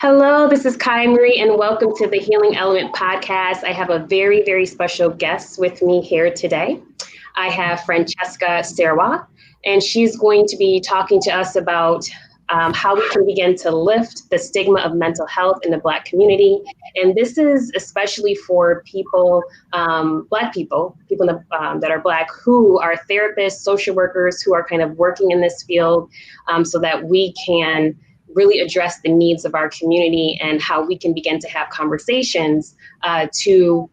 Hello, this is Kai Marie, and welcome to the Healing Element podcast. I have a very, very special guest with me here today. I have Francesca Serwa, and she's going to be talking to us about how we can begin to lift the stigma of mental health in the Black community. And this is especially for people, Black people that are Black who are therapists, social workers, who are kind of working in this field so that we can really address the needs of our community and how we can begin to have conversations to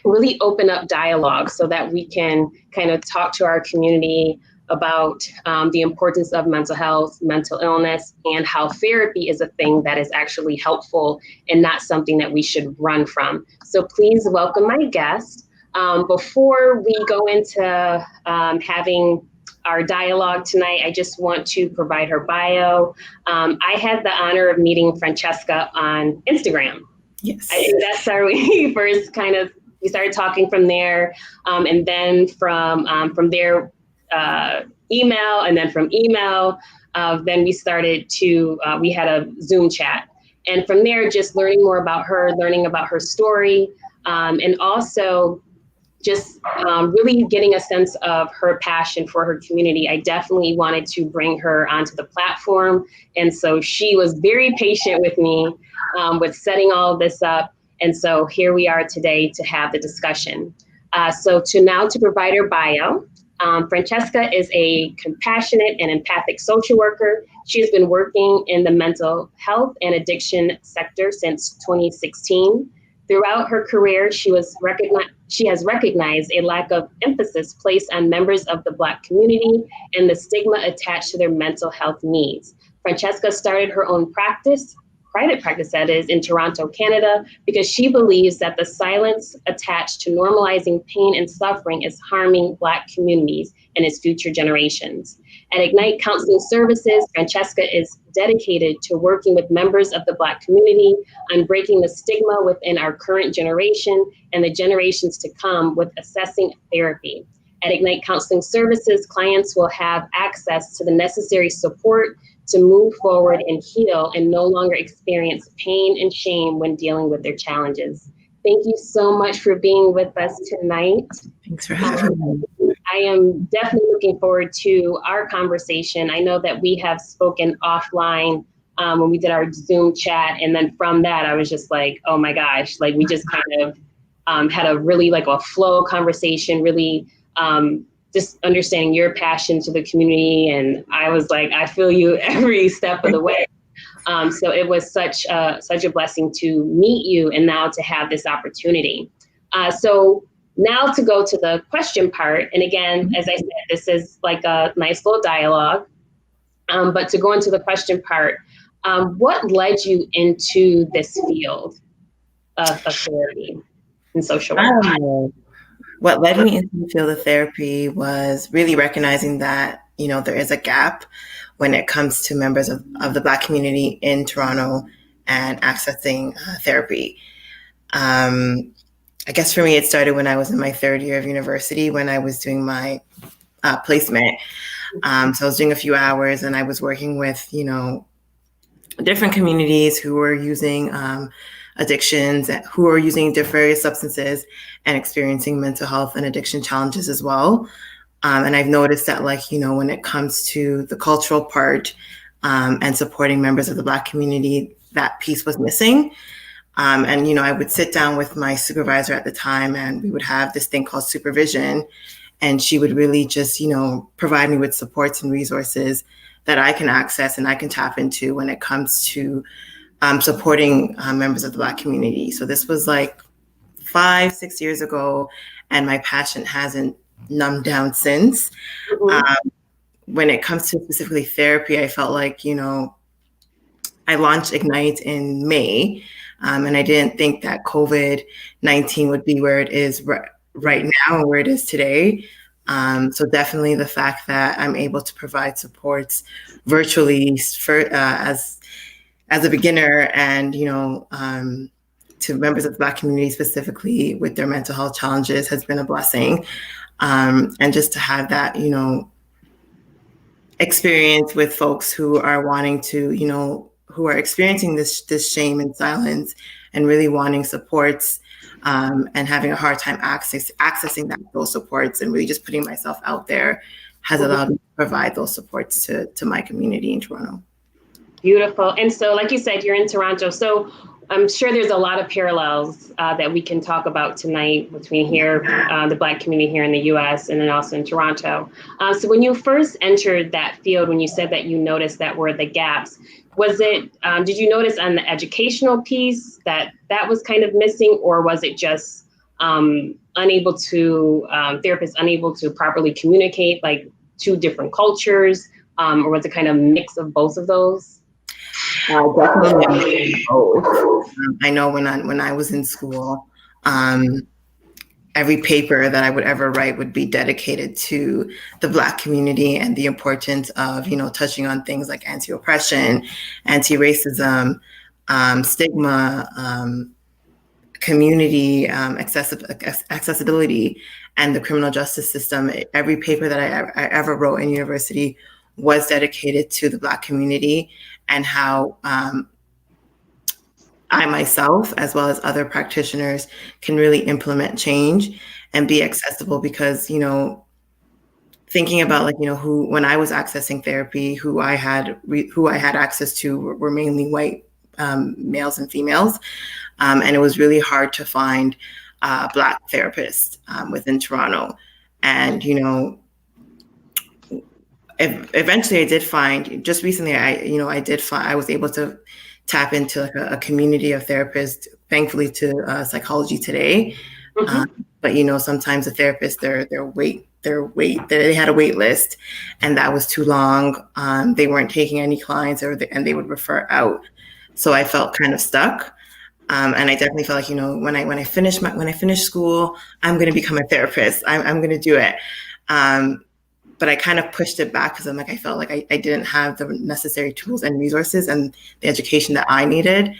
really open up dialogue so that we can kind of talk to our community about the importance of mental health, mental illness, and how therapy is a thing that is actually helpful and not something that we should run from. So please welcome my guest. Before we go into having our dialogue tonight, I just want to provide her bio. I had the honor of meeting Francesca on Instagram. Yes. I think that's how we first we started talking from there. And then from there, email, and then from email, then we started to, we had a Zoom chat. And from there, just learning more about her, learning about her story, and also just really getting a sense of her passion for her community. I definitely wanted to bring her onto the platform. And so she was very patient with me with setting all of this up. And so here we are today to have the discussion. To provide her bio, Francesca is a compassionate and empathic social worker. She has been working in the mental health and addiction sector since 2016. Throughout her career, she has recognized a lack of emphasis placed on members of the Black community and the stigma attached to their mental health needs. Francesca started her own private practice that is, in Toronto, Canada, because she believes that the silence attached to normalizing pain and suffering is harming Black communities and its future generations. At Ignite Counseling Services, Francesca is dedicated to working with members of the Black community on breaking the stigma within our current generation and the generations to come with assessing therapy. At Ignite Counseling Services, clients will have access to the necessary support to move forward and heal and no longer experience pain and shame when dealing with their challenges. Thank you so much for being with us tonight. Thanks for having me. I am definitely looking forward to our conversation. I know that we have spoken offline when we did our Zoom chat. And then from that, I was just like, oh my gosh, like we just kind of had a really like a flow conversation, really just understanding your passion to the community. And I was like, I feel you every step of the way. So it was such a blessing to meet you and now to have this opportunity. So now to go to the question part. And again, as I said, this is like a nice little dialogue. But to go into the question part, what led you into this field of therapy and social work? What led me into the field of therapy was really recognizing that, there is a gap when it comes to members of the Black community in Toronto and accessing therapy. I guess for me, it started when I was in my third year of university when I was doing my placement. So I was doing a few hours and I was working with, different communities who were using addictions, who are using different substances and experiencing mental health and addiction challenges as well. And I've noticed that, when it comes to the cultural part and supporting members of the Black community, that piece was missing. And I would sit down with my supervisor at the time and we would have this thing called supervision. And she would really just, provide me with supports and resources that I can access and I can tap into when it comes to supporting members of the Black community. So this was like 5-6 years ago, and my passion hasn't numbed down since. Mm-hmm. When it comes to specifically therapy, I felt like, I launched Ignite in May, and I didn't think that COVID-19 would be where it is right now and where it is today. So definitely the fact that I'm able to provide supports virtually as a beginner and, to members of the Black community specifically with their mental health challenges has been a blessing. And just to have that, experience with folks who are wanting to, are experiencing this shame and silence and really wanting supports, and having a hard time accessing those supports, and really just putting myself out there has allowed me to provide those supports to my community in Toronto. Beautiful. And so, like you said, you're in Toronto. So I'm sure there's a lot of parallels that we can talk about tonight between here, the Black community here in the US, and then also in Toronto. So when you first entered that field, when you said that you noticed that were the gaps, was it, did you notice on the educational piece that was kind of missing, or was it just therapists unable to properly communicate like two different cultures, or was it kind of a mix of both of those? Definitely both. I know when I was in school, every paper that I would ever write would be dedicated to the Black community and the importance of, touching on things like anti-oppression, anti-racism, stigma, community accessibility, and the criminal justice system. Every paper that I ever wrote in university was dedicated to the Black community and how I myself, as well as other practitioners, can really implement change and be accessible, because, thinking about when I was accessing therapy, who I had access to were mainly white males and females. And it was really hard to find Black therapists within Toronto. And, eventually I did find, just recently, I was able to tap into like a community of therapists, thankfully, to Psychology Today. But, sometimes the therapists, they had a wait list, and that was too long. They weren't taking any clients, and they would refer out. So I felt kind of stuck. And I definitely felt like, when I finish school, I'm going to become a therapist. I'm going to do it. But I kind of pushed it back because I felt like I didn't have the necessary tools and resources and the education that I needed,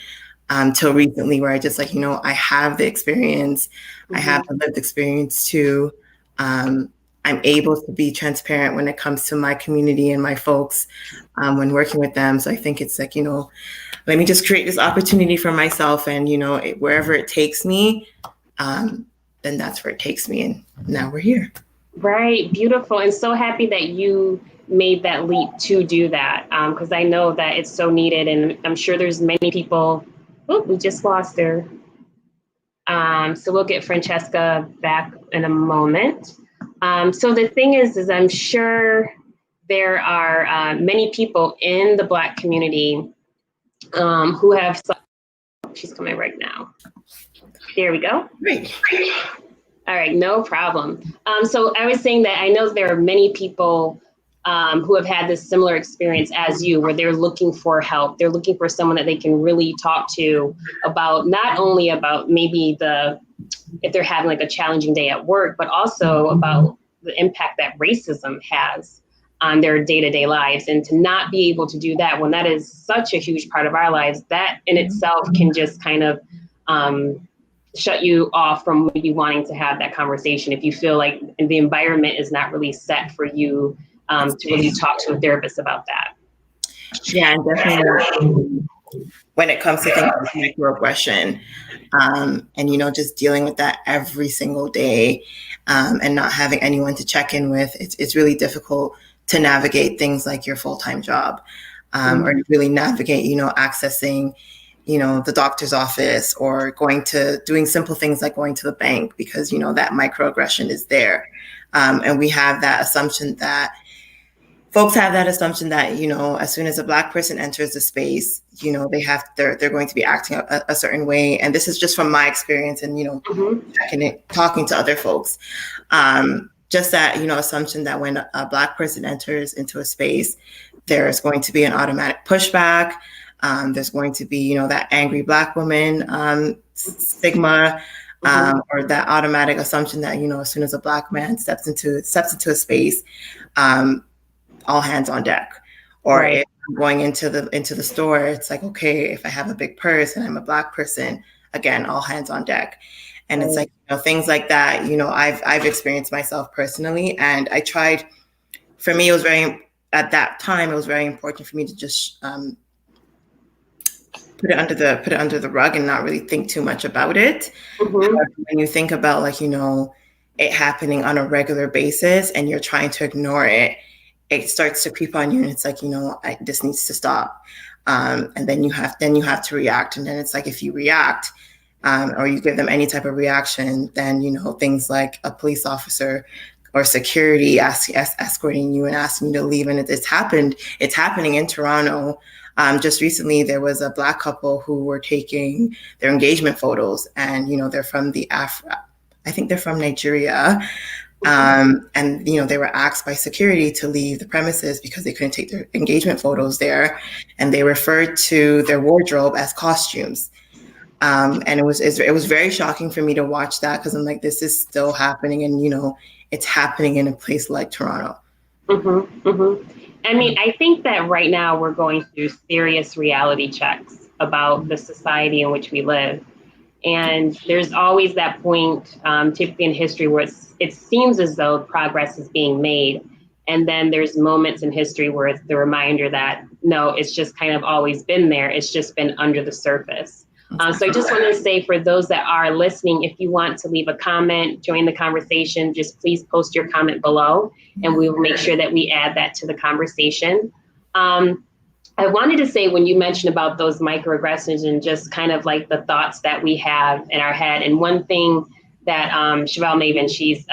till recently, where I just I have the experience. I have the lived experience too. I'm able to be transparent when it comes to my community and my folks when working with them. So I think it's let me just create this opportunity for myself, and wherever it takes me, then that's where it takes me. And now we're here. Right. Beautiful. And so happy that you made that leap to do that, because I know that it's so needed. And I'm sure there's many people. Oh, we just lost her. So we'll get Francesca back in a moment. So the thing is I'm sure there are many people in the Black community who have. She's coming right now. There we go. Great. All right, no problem. So I was saying that I know there are many people who have had this similar experience as you, where they're looking for help. They're looking for someone that they can really talk to about, not only about maybe if they're having like a challenging day at work, but also about the impact that racism has on their day-to-day lives. And to not be able to do that when that is such a huge part of our lives, that in itself can just kind of shut you off from maybe wanting to have that conversation if you feel like the environment is not really set for you to really talk to a therapist about that. Yeah, and definitely when it comes to things like microaggression, and just dealing with that every single day, and not having anyone to check in with, it's really difficult to navigate things like your full-time job, or really navigate, accessing the doctor's office, or doing simple things like going to the bank, because, that microaggression is there. And we have that assumption that folks have that assumption that, as soon as a Black person enters the space, they're going to be acting a certain way. And this is just from my experience and, talking to other folks. Just that, assumption that when a Black person enters into a space, there's going to be an automatic pushback. There's going to be, that angry Black woman stigma, or that automatic assumption that, as soon as a Black man steps into a space, all hands on deck. Or right. If I'm going into the store, it's like, okay, if I have a big purse and I'm a Black person, again, all hands on deck. And right. It's like, things like that, I've experienced myself personally. And I tried, for me, at that time, it was very important for me to just put it under the rug and not really think too much about it. However, when you think about like, it happening on a regular basis and you're trying to ignore it, it starts to creep on you and it's like, this needs to stop. And then you have to react. And then it's like, if you react, or you give them any type of reaction, then, things like a police officer or security escorting you and asking you to leave. And it's happening in Toronto. Just recently, there was a Black couple who were taking their engagement photos, and they're from I think they're from Nigeria, and they were asked by security to leave the premises because they couldn't take their engagement photos there, and they referred to their wardrobe as costumes. And it was very shocking for me to watch that, because I'm like, this is still happening, and it's happening in a place like Toronto. I mean, I think that right now we're going through serious reality checks about the society in which we live. And there's always that point, typically in history, where it seems as though progress is being made. And then there's moments in history where it's the reminder that, no, it's just kind of always been there. It's just been under the surface. So I just want to say, for those that are listening, if you want to leave a comment, join the conversation, just please post your comment below, and we will make sure that we add that to the conversation. I wanted to say, when you mentioned about those microaggressions and just kind of like the thoughts that we have in our head, and one thing that Chevelle Maven, she's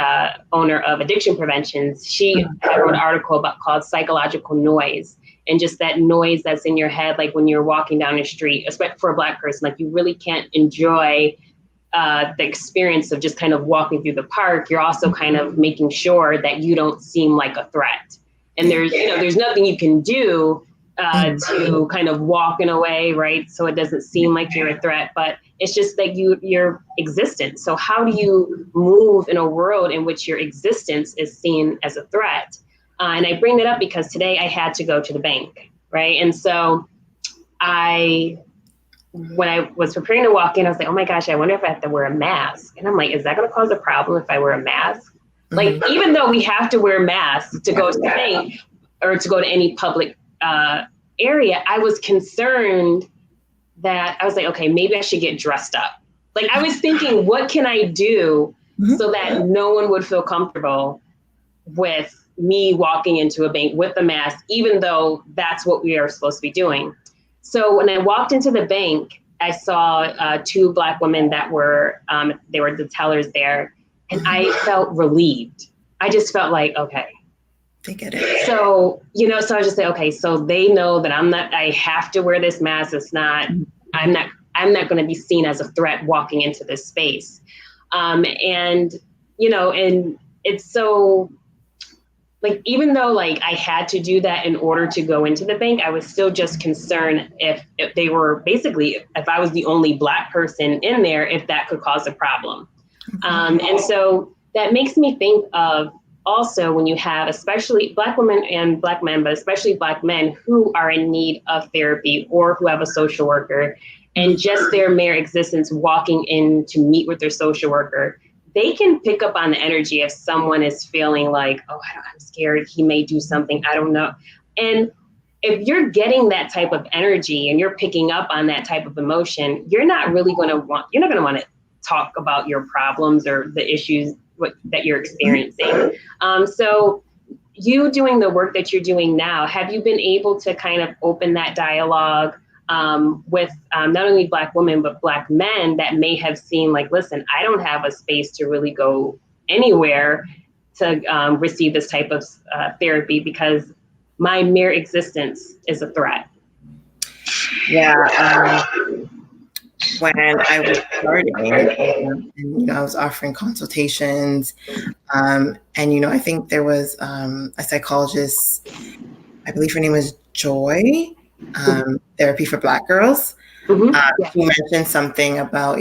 owner of Addiction Preventions, she wrote an article called Psychological Noise. And just that noise that's in your head, like when you're walking down the street, especially for a Black person, like you really can't enjoy the experience of just kind of walking through the park. You're also kind of making sure that you don't seem like a threat. And there's nothing you can do to kind of walk in a way, right? So it doesn't seem like you're a threat, but it's just like your existence. So how do you move in a world in which your existence is seen as a threat? And I bring that up because today I had to go to the bank, right? And so when I was preparing to walk in, I was like, oh my gosh, I wonder if I have to wear a mask. And I'm like, is that going to cause a problem if I wear a mask? Like, even though we have to wear masks to go to the bank or to go to any public area, I was concerned that I was like, okay, maybe I should get dressed up. Like, I was thinking, what can I do so that no one would feel comfortable with me walking into a bank with a mask, even though that's what we are supposed to be doing. So when I walked into the bank, I saw two Black women that were, they were the tellers there, and I felt relieved. I just felt like, okay. They get it. So, so I just say, okay, so they know that I have to wear this mask. It's not, I'm not going to be seen as a threat walking into this space. And it's so, like, even though like I had to do that in order to go into the bank, I was still just concerned if they were if I was the only Black person in there, if that could cause a problem. And so that makes me think of also when you have, especially Black women and Black men, but especially Black men who are in need of therapy or who have a social worker, and just their mere existence walking in to meet with their social worker, they can pick up on the energy if someone is feeling like, oh, I'm scared, he may do something, I don't know. And if you're getting that type of energy and you're picking up on that type of emotion, you're not going to want to talk about your problems or the issues that you're experiencing. So you doing the work that you're doing now, have you been able to kind of open that dialogue with not only Black women, but Black men that may have seen like, listen, I don't have a space to really go anywhere to receive this type of therapy because my mere existence is a threat? Yeah. When I was starting, and I was offering consultations, and I think there was a psychologist, I believe her name was Joy, Therapy for Black Girls, who mentioned something about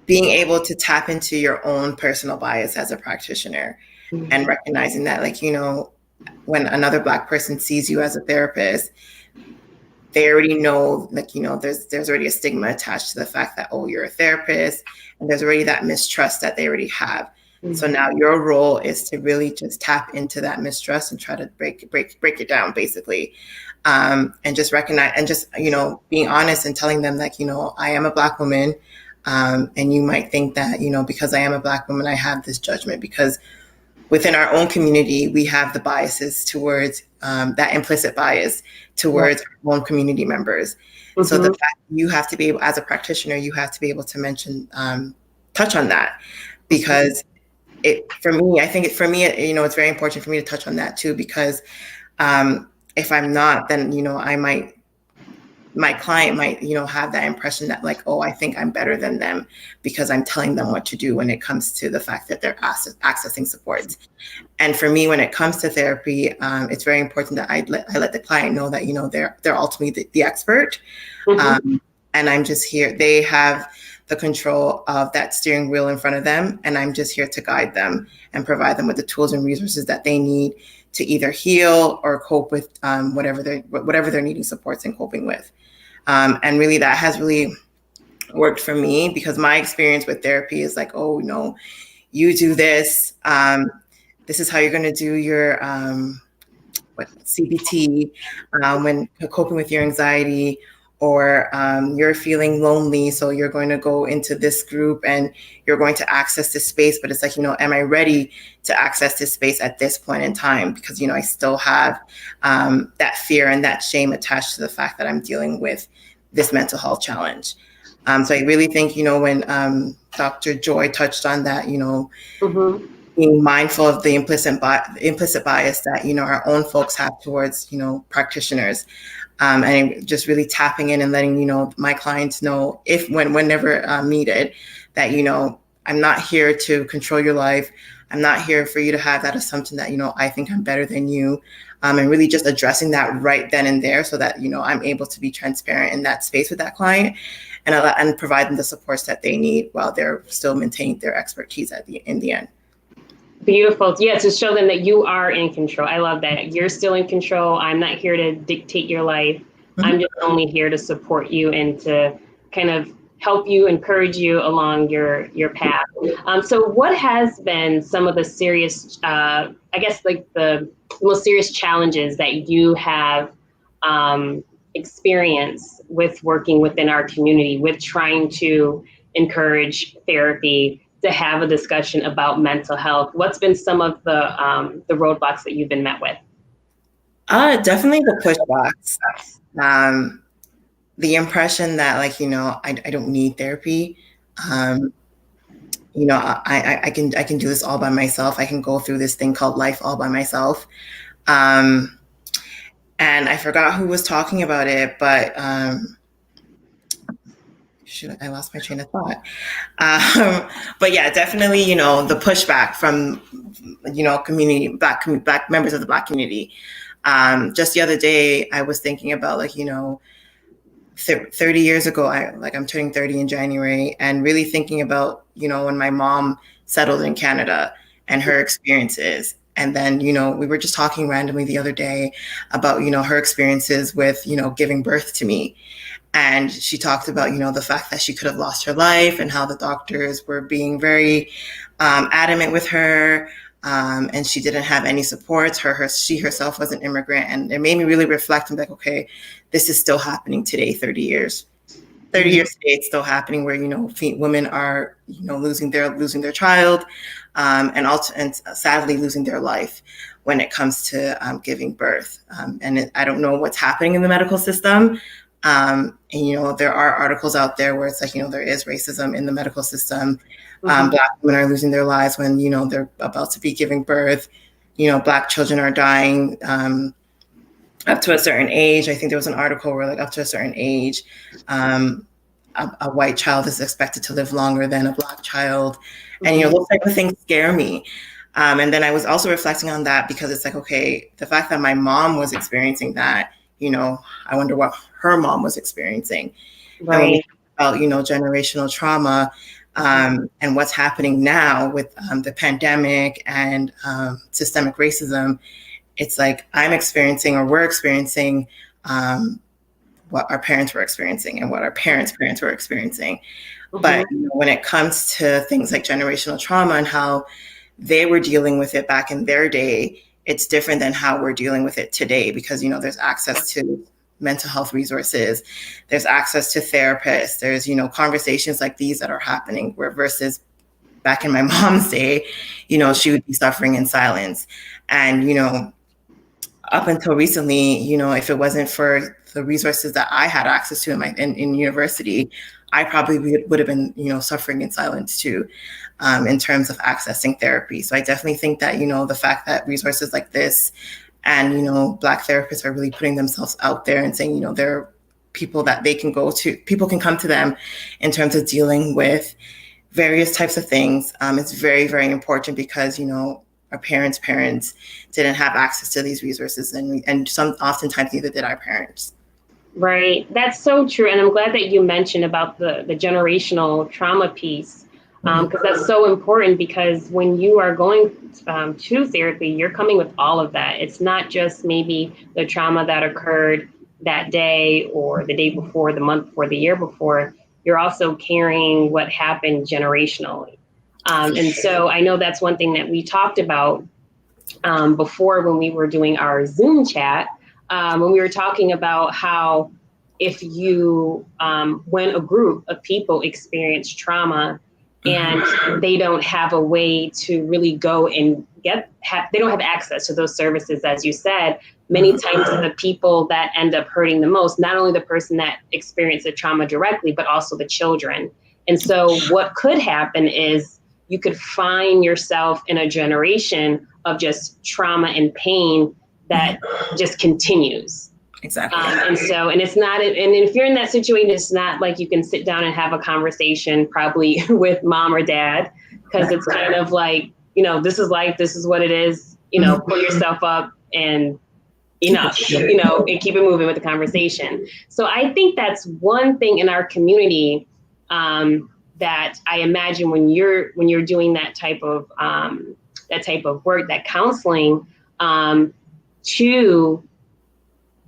being able to tap into your own personal bias as a practitioner, and recognizing that, like, when another Black person sees you as a therapist, they already know, like, there's already a stigma attached to the fact that, oh, you're a therapist, and there's already that mistrust that they already have. So now your role is to really just tap into that mistrust and try to break it down, basically. and just recognize and just, being honest and telling them that, I am a Black woman. And you might think that, because I am a Black woman, I have this judgment, because within our own community, we have the biases towards that implicit bias towards our own community members. Mm-hmm. So the fact you have to be able, as a practitioner, you have to be able to mention, touch on that, because for me, it's very important for me to touch on that too, because if I'm not, then, my client might, have that impression that like, oh, I think I'm better than them because I'm telling them what to do when it comes to the fact that they're accessing support. And for me, when it comes to therapy, it's very important that I let the client know that, they're ultimately the expert. Mm-hmm. And I'm just here. They have the control of that steering wheel in front of them. And I'm just here to guide them and provide them with the tools and resources that they need to either heal or cope with whatever they're needing supports and coping with. And really, that has really worked for me, because my experience with therapy is like, oh, no, you do this. This is how you're going to do your CBT when coping with your anxiety, or you're feeling lonely, so you're going to go into this group and you're going to access this space. But it's like, am I ready to access this space at this point in time? Because, I still have that fear and that shame attached to the fact that I'm dealing with this mental health challenge. So I really think, when Dr. Joy touched on that, mm-hmm. being mindful of the implicit bias that, our own folks have towards, practitioners. And just really tapping in and letting, my clients know whenever needed, that, I'm not here to control your life. I'm not here for you to have that assumption that, I think I'm better than you. And really just addressing that right then and there, so that, I'm able to be transparent in that space with that client and provide them the supports that they need while they're still maintaining their expertise in the end. Beautiful. Yeah, to show them that you are in control. I love that. You're still in control. I'm not here to dictate your life. Mm-hmm. I'm just only here to support you and to kind of help you, encourage you along your path. So what has been some of the serious, I guess, like the most serious challenges that you have experienced with working within our community, with trying to encourage therapy, to have a discussion about mental health? What's been some of the roadblocks that you've been met with? Definitely the pushbacks. The impression that, like, I don't need therapy. I can do this all by myself. I can go through this thing called life all by myself. And I forgot who was talking about it, but I lost my train of thought. But yeah, definitely, the pushback from, community, Black members of the Black community. Just the other day, I was thinking about, like, 30 years ago, I'm turning 30 in January, and really thinking about, when my mom settled in Canada and her experiences. And then, we were just talking randomly the other day about, her experiences with, giving birth to me. And she talked about, the fact that she could have lost her life and how the doctors were being very adamant with her. And she didn't have any supports. She herself was an immigrant. And it made me really reflect and be like, okay, this is still happening today, 30 years. 30 years today, it's still happening where, women are, losing their child and sadly losing their life when it comes to giving birth. I don't know what's happening in the medical system. And, there are articles out there where it's like, there is racism in the medical system. Mm-hmm. Black women are losing their lives when, they're about to be giving birth. Black children are dying up to a certain age. I think there was an article where, like, up to a certain age, a white child is expected to live longer than a Black child. And, those type of things scare me. And then I was also reflecting on that, because it's like, okay, the fact that my mom was experiencing that, I wonder what her mom was experiencing. Right. About, generational trauma and what's happening now with the pandemic and systemic racism. It's like I'm experiencing, or we're experiencing, what our parents were experiencing and what our parents' parents were experiencing. Mm-hmm. But when it comes to things like generational trauma and how they were dealing with it back in their day, it's different than how we're dealing with it today, because, there's access to mental health resources, there's access to therapists, there's, conversations like these that are happening, where versus back in my mom's day, she would be suffering in silence. And, up until recently, if it wasn't for the resources that I had access to in university, I probably would have been, suffering in silence too, in terms of accessing therapy. So I definitely think that, the fact that resources like this and, Black therapists are really putting themselves out there and saying, there are people that they can go to, people can come to them in terms of dealing with various types of things. It's very, very important, because, our parents didn't have access to these resources, and some oftentimes neither did our parents. Right. That's so true. And I'm glad that you mentioned about the generational trauma piece, because that's so important, because when you are going to therapy, you're coming with all of that. It's not just maybe the trauma that occurred that day or the day before, the month before, the year before. You're also carrying what happened generationally. And so I know that's one thing that we talked about before when we were doing our Zoom chat, when we were talking about how if you, when a group of people experience trauma and they don't have a way to really go and they don't have access to those services, as you said, many times the people that end up hurting the most, not only the person that experienced the trauma directly, but also the children. And so what could happen is you could find yourself in a generation of just trauma and pain that just continues. Exactly. And it's not, and if you're in that situation, it's not like you can sit down and have a conversation probably with mom or dad, because it's kind of like, this is life, this is what it is, pull yourself up and enough, and keep it moving with the conversation. So I think that's one thing in our community, that I imagine when you're doing that type of work, that counseling, to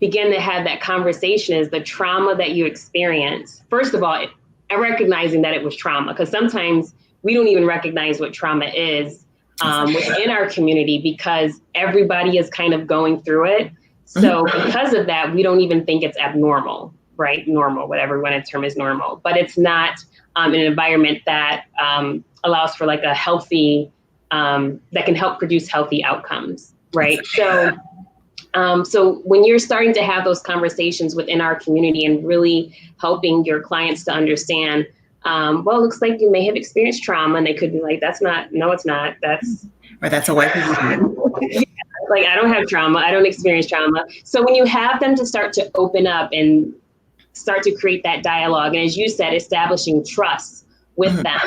begin to have that conversation is the trauma that you experience. First of all, and recognizing that it was trauma, because sometimes we don't even recognize what trauma is within our community, because everybody is kind of going through it. So because of that, we don't even think it's abnormal, right? Normal, whatever one term is normal, but it's not an environment that allows for like a healthy, that can help produce healthy outcomes, right? So when you're starting to have those conversations within our community and really helping your clients to understand, well, it looks like you may have experienced trauma, and they could be like, no, it's not. That's a white people. Like, I don't have trauma. I don't experience trauma. So when you have them to start to open up and start to create that dialogue, and as you said, establishing trust with them,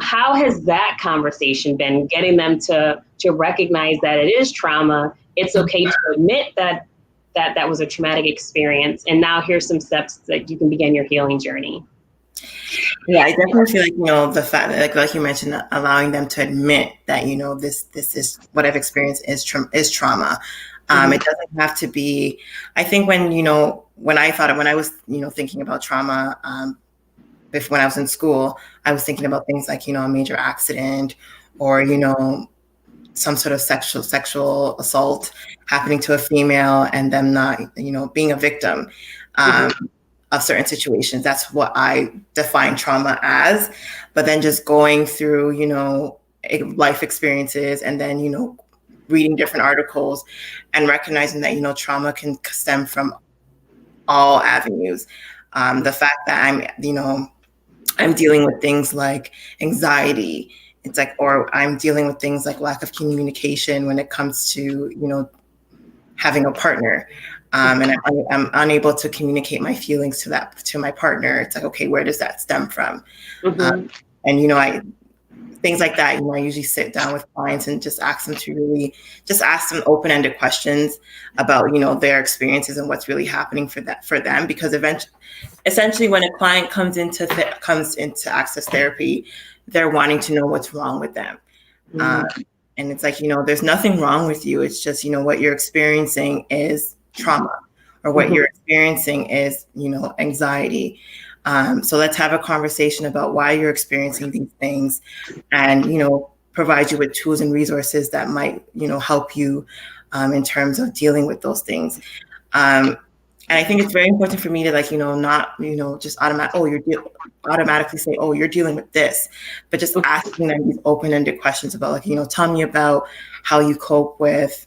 how has that conversation been, getting them to recognize that it is trauma? It's okay to admit that was a traumatic experience, and now here's some steps that you can begin your healing journey. Yeah, I definitely feel like, the fact that, like you mentioned, allowing them to admit that, this is what I've experienced is trauma. It doesn't have to be, I think when I was, thinking about trauma, when I was in school, I was thinking about things like, a major accident, or, some sort of sexual assault happening to a female, and them not, being a victim of certain situations. That's what I define trauma as. But then just going through, life experiences, and then, reading different articles and recognizing that, trauma can stem from all avenues. The fact that I'm dealing with things like anxiety, it's like, or I'm dealing with things like lack of communication when it comes to, having a partner. And I'm unable to communicate my feelings to my partner. It's like, okay, where does that stem from? And, things like that, I usually sit down with clients and just ask them open-ended questions about, their experiences and what's really happening for them. Because essentially when a client comes into access therapy, they're wanting to know what's wrong with them. And it's like, there's nothing wrong with you. It's just, what you're experiencing is trauma, or what you're experiencing is, anxiety. So let's have a conversation about why you're experiencing these things, and, provide you with tools and resources that might, help you in terms of dealing with those things. And I think it's very important for me to not, just automatically say, oh, you're dealing with this, but just asking them these open-ended questions about tell me about how you cope with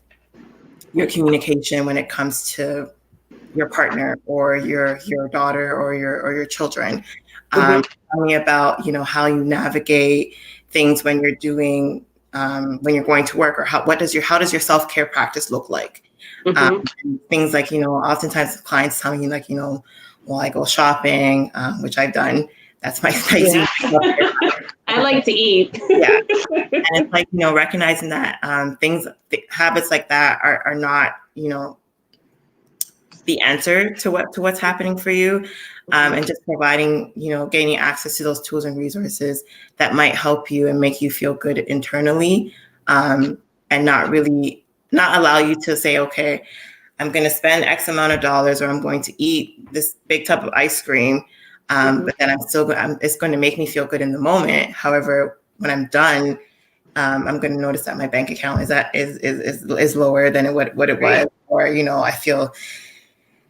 your communication when it comes to your partner or your daughter or your children. Tell me about, how you navigate things when you're doing, when you're going to work, or how does your self-care practice look like? Things like, oftentimes clients tell me well, I go shopping, which I've done. That's my I like to eat. Yeah. And it's like, recognizing that habits like that are not, the answer to what's happening for you. And just providing, gaining access to those tools and resources that might help you and make you feel good internally, and not allow you to say, okay, I'm going to spend X amount of dollars, or I'm going to eat this big tub of ice cream. But then it's going to make me feel good in the moment. However, when I'm done, I'm going to notice that my bank account is lower than what it was, or, I feel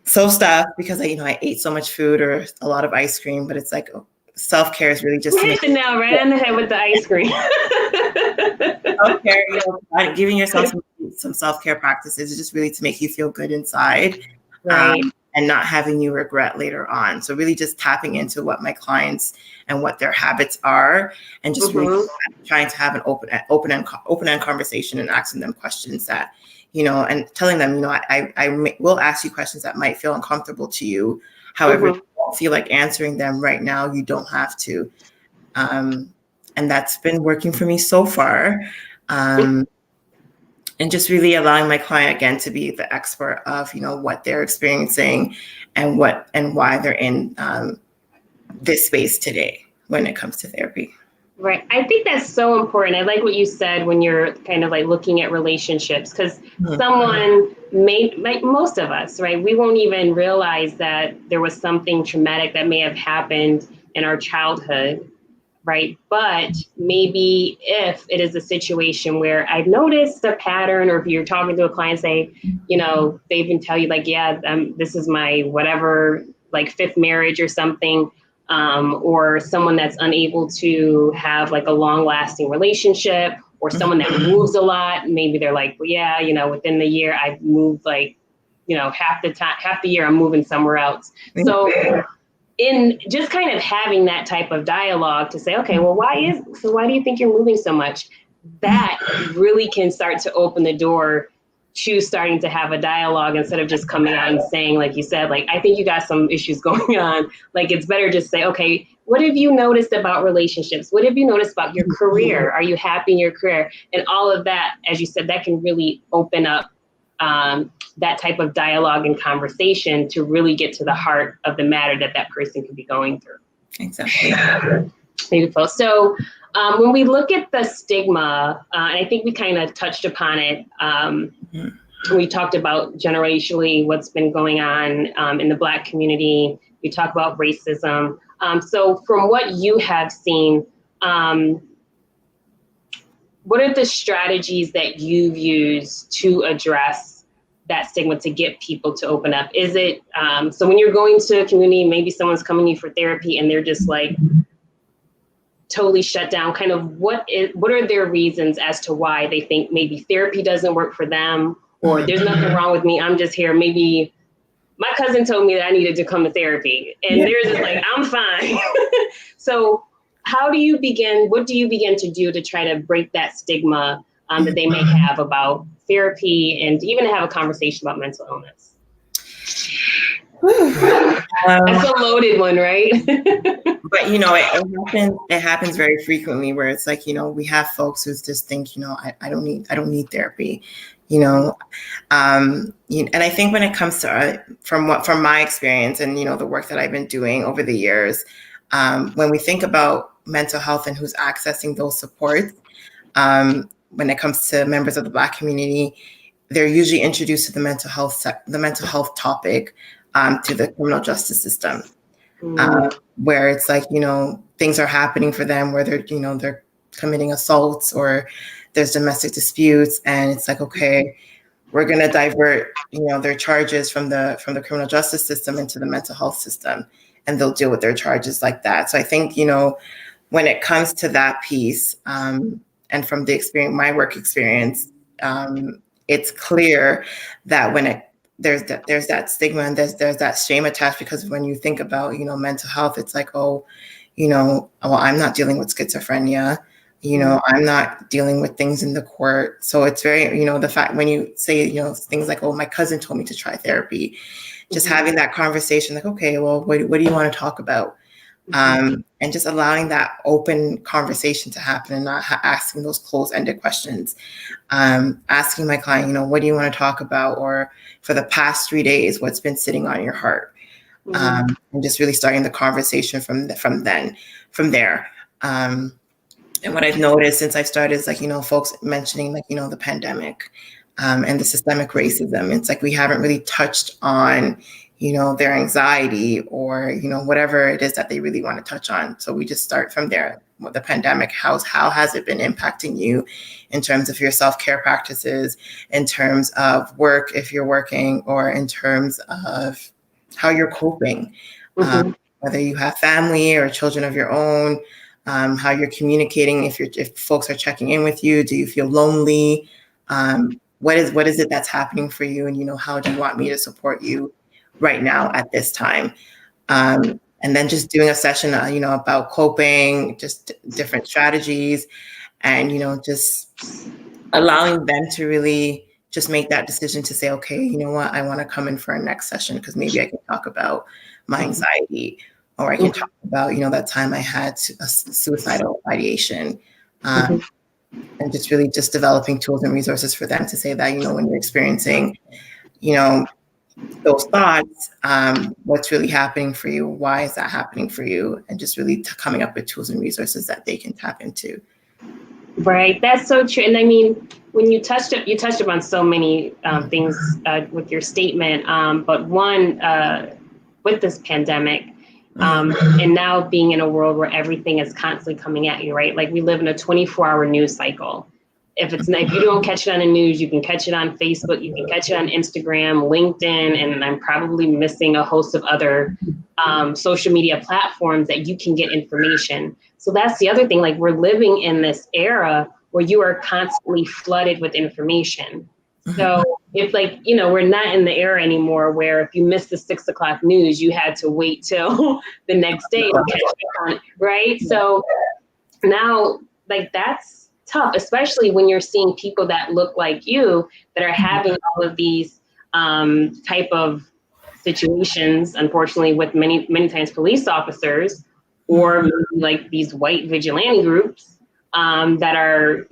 so stuffed because I ate so much food or a lot of ice cream. But it's like, self-care is really just hit the nail right on the head with the ice cream. Self-care, giving yourself some self-care practices is just really to make you feel good inside, and not having you regret later on. So really just tapping into what my clients and what their habits are, and just really trying to have an open-end conversation and asking them questions that, and telling them, I will ask you questions that might feel uncomfortable to you. However, if you don't feel like answering them right now, you don't have to. And that's been working for me so far. And just really allowing my client, again, to be the expert of, what they're experiencing and why they're in this space today when it comes to therapy. Right. I think that's so important. I like what you said when you're kind of like looking at relationships, because someone like most of us, right, we won't even realize that there was something traumatic that may have happened in our childhood. Right. But maybe if it is a situation where I've noticed a pattern, or if you're talking to a client, say, they even tell you like, this is my whatever, like fifth marriage or something, or someone that's unable to have like a long lasting relationship, or someone that moves a lot. Maybe they're like, well, within the year I've moved like, half the year I'm moving somewhere else. So in just kind of having that type of dialogue to say, okay, well, why do you think you're moving so much? That really can start to open the door to starting to have a dialogue, instead of just coming out and saying, like you said, like, I think you got some issues going on. Like, it's better just say, okay, what have you noticed about relationships? What have you noticed about your career? Are you happy in your career? And all of that, as you said, that can really open up that type of dialogue and conversation to really get to the heart of the matter that person could be going through. Exactly. Beautiful. So when we look at the stigma, and I think we kind of touched upon it, we talked about generationally what's been going on in the Black community. We talk about racism. So from what you have seen, what are the strategies that you've used to address that stigma, to get people to open up? Is it, so when you're going to a community, maybe someone's coming to you for therapy and they're just like totally shut down, kind of what are their reasons as to why they think maybe therapy doesn't work for them, or there's nothing wrong with me, I'm just here, maybe my cousin told me that I needed to come to therapy, and they're just like, I'm fine. So what do you begin to do to try to break that stigma that they may have about therapy, and even have a conversation about mental illness? That's a loaded one, right? But it happens very frequently, where it's like, we have folks who just think, I don't need therapy, and I think when it comes to from my experience and the work that I've been doing over the years, when we think about mental health and who's accessing those supports, when it comes to members of the Black community, they're usually introduced to the mental health topic to the criminal justice system, where it's like, things are happening for them where they're committing assaults or there's domestic disputes, and it's like, okay, we're going to divert, their charges from the criminal justice system into the mental health system, and they'll deal with their charges like that. So I think, when it comes to that piece, and from the experience, my work experience, it's clear that there's that stigma and there's that shame attached, because when you think about, mental health, it's like, oh, well, I'm not dealing with schizophrenia. I'm not dealing with things in the court. So it's very, the fact when you say, things like, oh, my cousin told me to try therapy, just having that conversation, like, okay, well, what do you want to talk about? And just allowing that open conversation to happen and not asking those closed-ended questions. Asking my client, what do you want to talk about? Or for the past 3 days, what's been sitting on your heart? And just really starting the conversation from there. And what I've noticed since I've started is, like, folks mentioning, like, the pandemic and the systemic racism. It's like we haven't really touched on, their anxiety or, whatever it is that they really want to touch on. So we just start from there. The pandemic, how has it been impacting you in terms of your self-care practices, in terms of work, if you're working, or in terms of how you're coping, whether you have family or children of your own, how you're communicating, if folks are checking in with you, do you feel lonely? What is it that's happening for you? And, how do you want me to support you right now at this time? And then just doing a session, about coping, just different strategies, and, just allowing them to really just make that decision to say, okay, you know what, I want to come in for a next session because maybe I can talk about my anxiety, or I can talk about, that time I had a suicidal ideation, and just really just developing tools and resources for them to say that, when you're experiencing, those thoughts, what's really happening for you? Why is that happening for you? And just really coming up with tools and resources that they can tap into. Right, that's so true. And I mean, when you touched upon so many things with your statement, but one, with this pandemic, and now being in a world where everything is constantly coming at you, right? Like, we live in a 24-hour news cycle. If you don't catch it on the news, you can catch it on Facebook, you can catch it on Instagram, LinkedIn, and I'm probably missing a host of other social media platforms that you can get information. So that's the other thing, like, we're living in this era where you are constantly flooded with information. So if, like, we're not in the era anymore where if you missed the 6 o'clock news, you had to wait till the next day to catch up on it, right? So now, like, that's tough, especially when you're seeing people that look like you that are having all of these type of situations, unfortunately, with many times police officers, or maybe like these white vigilante groups that are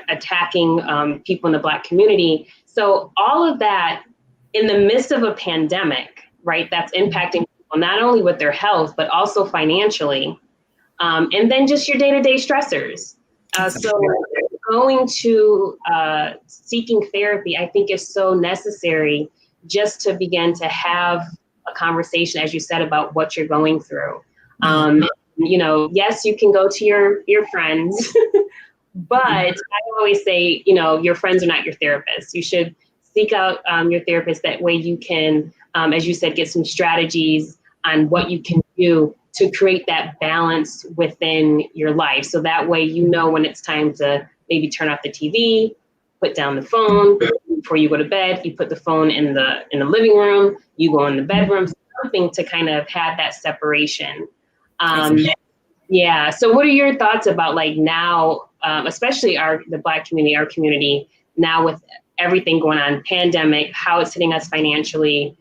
attacking people in the Black community. So all of that in the midst of a pandemic, right? That's impacting people not only with their health, but also financially. And then just your day-to-day stressors. So going to seeking therapy, I think, is so necessary just to begin to have a conversation, as you said, about what you're going through. Yes, you can go to your friends, but I always say, your friends are not your therapists. You should seek out your therapist. That way you can, as you said, get some strategies on what you can do to create that balance within your life. So that way, when it's time to maybe turn off the TV, put down the phone before you go to bed, you put the phone in the living room, you go in the bedroom, something to kind of have that separation. Yeah. So what are your thoughts about, like, now, especially the Black community, our community, now with everything going on, pandemic, how it's hitting us financially,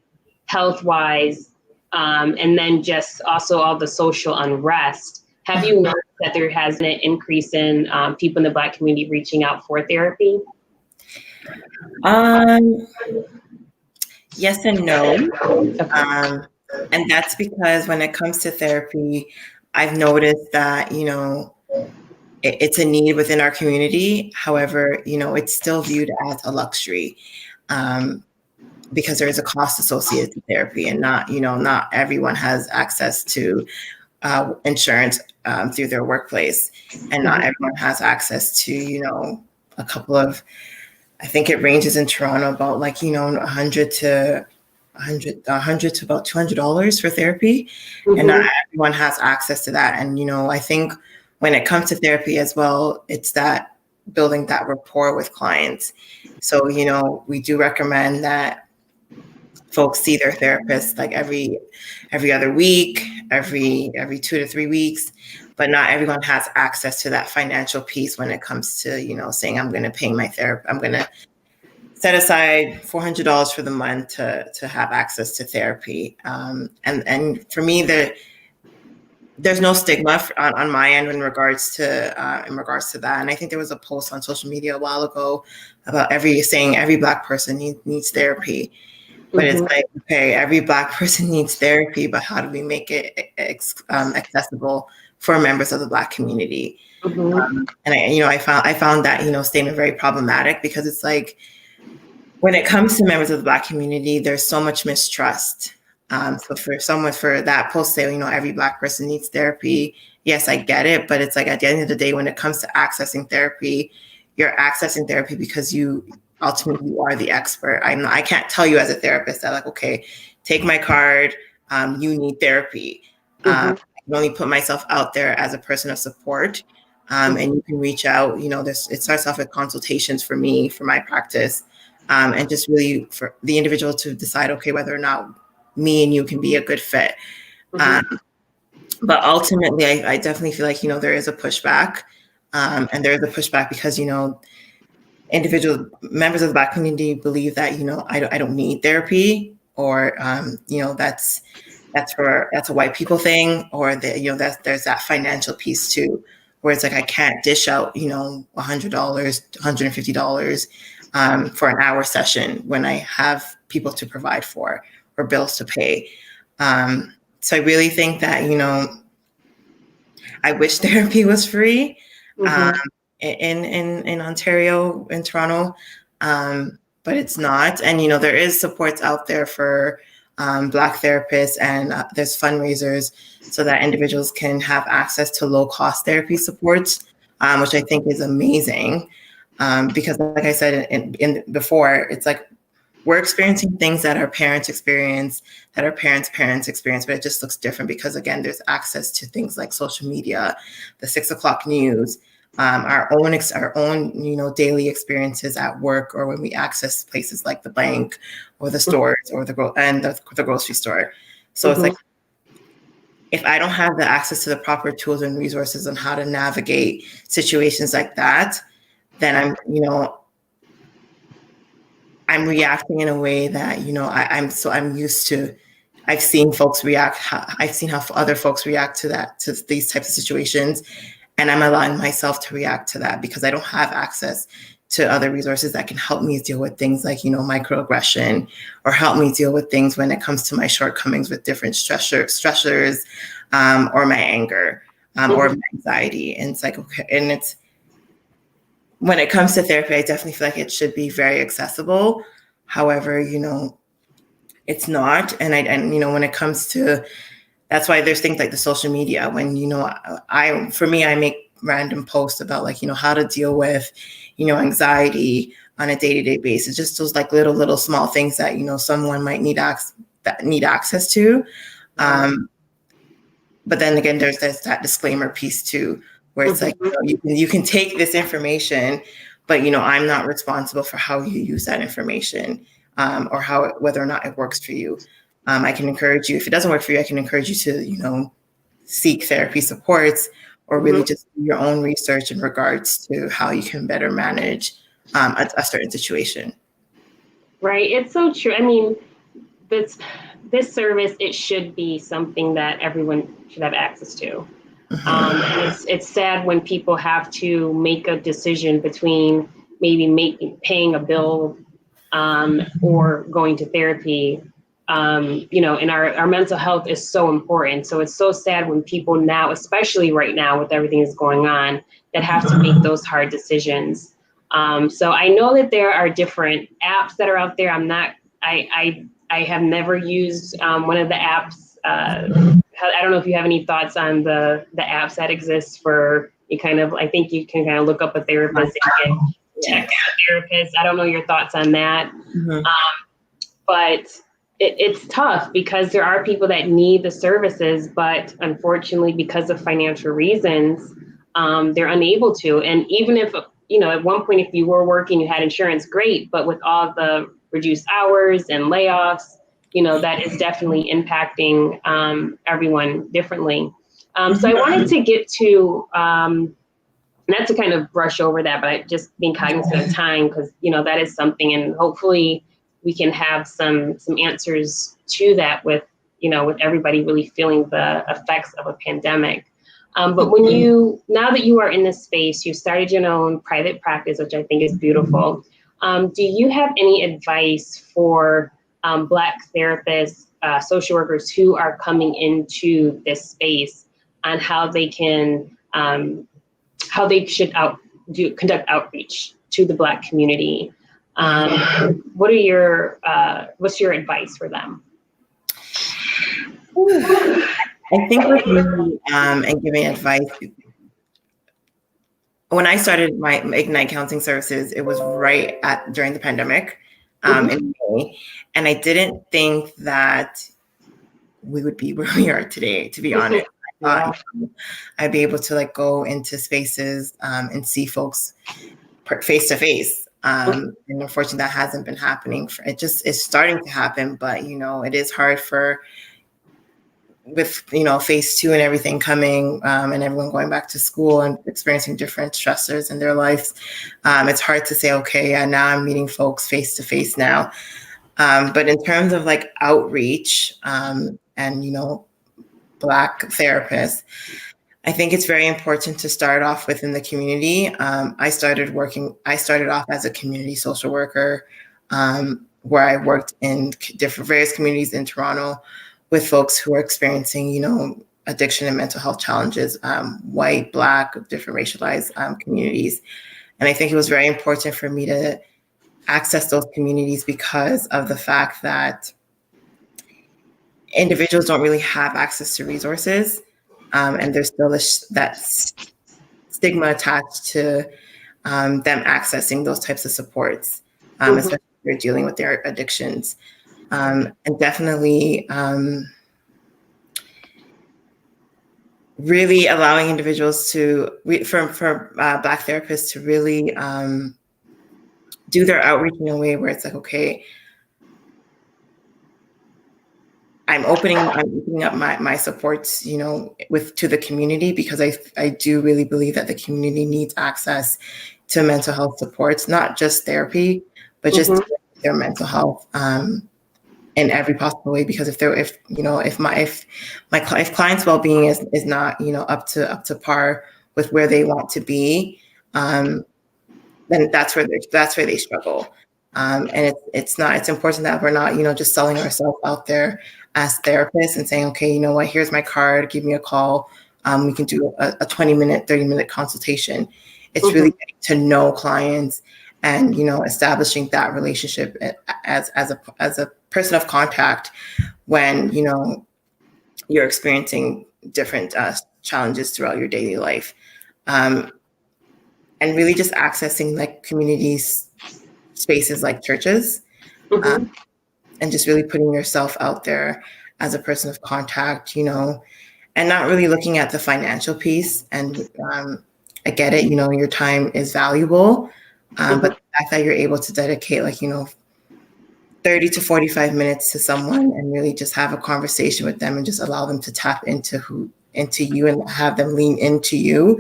health-wise, and then just also all the social unrest. Have you noticed that there has been an increase in people in the Black community reaching out for therapy? Yes and no. And that's because when it comes to therapy, I've noticed that, it's a need within our community. However, it's still viewed as a luxury. Because there is a cost associated to therapy, and not everyone has access to insurance through their workplace, and not everyone has access to, a couple of, I think it ranges in Toronto about like, 100 to about $200 for therapy. And not everyone has access to that. And, I think when it comes to therapy as well, it's that building that rapport with clients. So, we do recommend that folks see their therapist like every other week, every 2 to 3 weeks, but not everyone has access to that financial piece when it comes to, saying I'm going to pay my therapist, I'm going to set aside $400 for the month to have access to therapy. And for me, there's no stigma on my end in regards to that. And I think there was a post on social media a while ago about saying every Black person needs therapy. But it's like, okay, every Black person needs therapy, but how do we make it accessible for members of the Black community? And I found that, statement very problematic, because it's like, when it comes to members of the Black community, there's so much mistrust. So for that post to say, every Black person needs therapy, yes, I get it. But it's like, at the end of the day, when it comes to accessing therapy, you're accessing therapy because ultimately you are the expert. I can't tell you as a therapist that, like, okay, take my card, you need therapy. I can only put myself out there as a person of support. And you can reach out, it starts off with consultations for me, for my practice. And just really for the individual to decide, okay, whether or not me and you can be a good fit. But ultimately, I definitely feel like, there is a pushback. And there is a pushback because, individual members of the Black community believe that, I don't need therapy, or, that's a white people thing, or there's that financial piece too, where it's like, I can't dish out, $100, $150 for an hour session when I have people to provide for or bills to pay. So I really think that, I wish therapy was free in Ontario, in Toronto, but it's not. And, there is supports out there for Black therapists, and there's fundraisers so that individuals can have access to low cost therapy supports, which I think is amazing. Because like I said in before, it's like we're experiencing things that our parents experience, that our parents experience, but it just looks different because, again, there's access to things like social media, the 6 o'clock news, our own daily experiences at work, or when we access places like the bank or the stores or the grocery store. So it's like, if I don't have the access to the proper tools and resources on how to navigate situations like that, then I'm reacting in a way that, I'm used to. I've seen folks react. I've seen how other folks react to these types of situations. And I'm allowing myself to react to that because I don't have access to other resources that can help me deal with things like, microaggression, or help me deal with things when it comes to my shortcomings with different stressors, or my anger, or my anxiety. And it's like, okay. And when it comes to therapy, I definitely feel like it should be very accessible. However, it's not. And when it comes to, that's why there's things like the social media, when, I make random posts about, like, how to deal with, anxiety on a day-to-day basis, just those like little small things that, someone might need access to. But then again, there's that disclaimer piece too, where it's like, you can take this information, but, I'm not responsible for how you use that information, or whether or not it works for you. I can encourage you, if it doesn't work for you, I can encourage you to, seek therapy supports, or really just do your own research in regards to how you can better manage a certain situation. Right. It's so true. I mean, this service, it should be something that everyone should have access to. And it's sad when people have to make a decision between maybe paying a bill, or going to therapy. And our mental health is so important. So it's so sad when people now, especially right now with everything that's going on, that have to make those hard decisions. So I know that there are different apps that are out there. I have never used one of the apps I don't know if you have any thoughts on the apps that exist for you I think you can kind of look up a therapist and check out therapists. I don't know your thoughts on that. Mm-hmm. But it's tough because there are people that need the services, but unfortunately, because of financial reasons, they're unable to. And even if, at one point, if you were working, you had insurance, great. But with all the reduced hours and layoffs, that is definitely impacting everyone differently. So I wanted to get to, not to kind of brush over that, but just being cognizant of time, because, that is something, and hopefully we can have some answers to that with everybody really feeling the effects of a pandemic. But now that you are in this space, you started your own private practice, which I think is beautiful. Do you have any advice for Black therapists, social workers who are coming into this space on how they can, how they should conduct outreach to the Black community? What's your advice for them? I think with me and giving advice, when I started my Ignite Counseling Services, it was right during the pandemic in May, and I didn't think that we would be where we are today, to be honest. I thought I'd be able to go into spaces and see folks face to face. And unfortunately, that hasn't been happening. It's starting to happen, but it is hard with phase 2 and everything coming and everyone going back to school and experiencing different stressors in their lives. It's hard to say, okay, now I'm meeting folks face to face now. But in terms of outreach and Black therapists, I think it's very important to start off within the community. I started off as a community social worker, where I worked in various communities in Toronto with folks who are experiencing, addiction and mental health challenges, white, Black, different racialized communities. And I think it was very important for me to access those communities because of the fact that individuals don't really have access to resources. And there's still that stigma attached to them accessing those types of supports, especially if they're dealing with their addictions. And definitely really allowing individuals for Black therapists to really do their outreach in a way where it's okay, I'm opening up my supports, to the community, because I do really believe that the community needs access to mental health supports, not just therapy, but just their mental health in every possible way. Because if clients' well-being is not up to par with where they want to be, then that's where they struggle. And it's important that we're not just selling ourselves out there as therapists and saying, okay, you know what, here's my card, give me a call. We can do a 20-minute, 30-minute consultation. It's really getting to know clients and, establishing that relationship as a person of contact when, you're experiencing different challenges throughout your daily life. And really just accessing communities, spaces like churches, and just really putting yourself out there as a person of contact, and not really looking at the financial piece. And I get it, your time is valuable, but the fact that you're able to dedicate 30 to 45 minutes to someone and really just have a conversation with them and just allow them to tap into you and have them lean into you,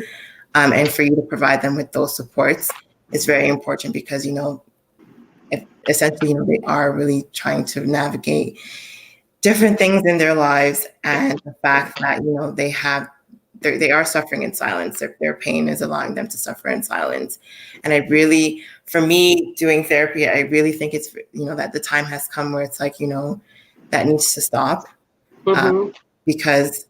and for you to provide them with those supports is very important, because, essentially, they are really trying to navigate different things in their lives, and the fact that they are suffering in silence. Their pain is allowing them to suffer in silence. And for me, doing therapy, I really think it's that the time has come where it's that needs to stop, because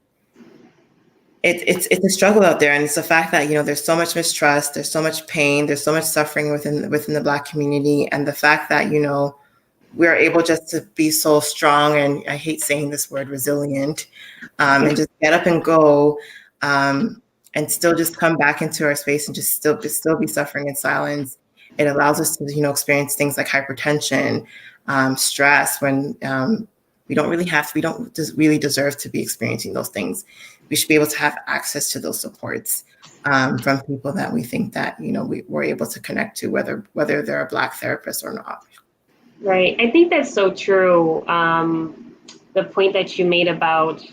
it's a struggle out there, and it's the fact that there's so much mistrust, there's so much pain, there's so much suffering within the Black community, and the fact that we're able just to be so strong, and I hate saying this word, resilient, and just get up and go, and still just come back into our space and just still be suffering in silence. It allows us to, experience things like hypertension, stress, when we don't just really deserve to be experiencing those things. We should be able to have access to those supports from people that we think that, we're able to connect to, whether they're a Black therapist or not. Right. I think that's so true. The point that you made about